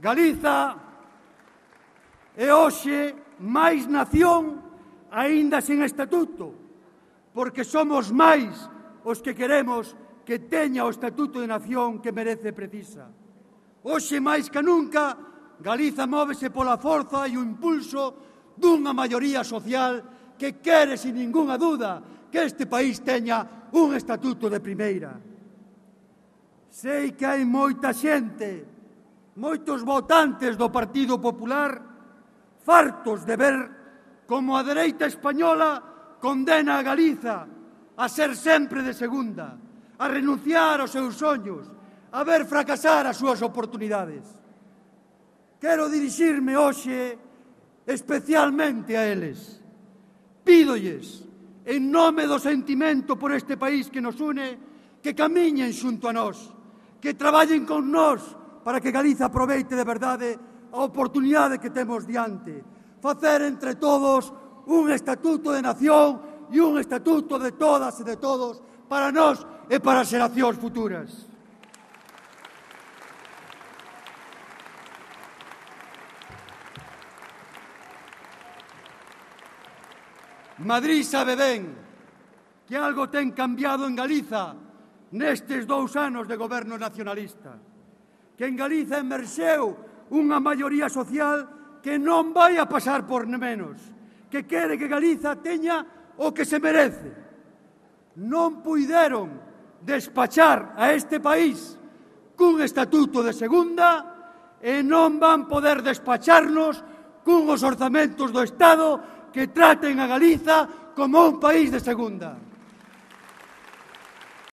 Galiza é hoxe máis nación aínda sen estatuto, porque somos máis os que queremos que teña o estatuto de nación que merece e precisa. Hoxe máis que nunca, Galiza móvese pola forza e o impulso dunha maioría social que quere, sin ningunha dúda, que este país teña un estatuto de primeira. Sei que hai moita xente, moitos votantes do Partido Popular, fartos de ver como a dereita española condena a Galiza a ser sempre de segunda, a renunciar aos seus soños, a ver fracasar as súas oportunidades. Quero dirixirme hoxe especialmente a eles. Pídolles, en nome do sentimento por este país que nos une, que camiñen xunto a nós, que traballen con nós para que Galiza aproveite de verdade a oportunidade que temos diante. Facer entre todos un estatuto de nación e un estatuto de todas e de todos para nós e para as xeracións futuras. Madrid sabe ben que algo ten cambiado en Galiza nestes 2 anos de goberno nacionalista, que en Galiza emerxeu unha maioría social que non vai a pasar por menos, que quere que Galiza teña o que se merece. Non puideron despachar a este país cun estatuto de segunda e non van poder despacharnos cunhos orzamentos do Estado que traten a Galiza como un país de segunda.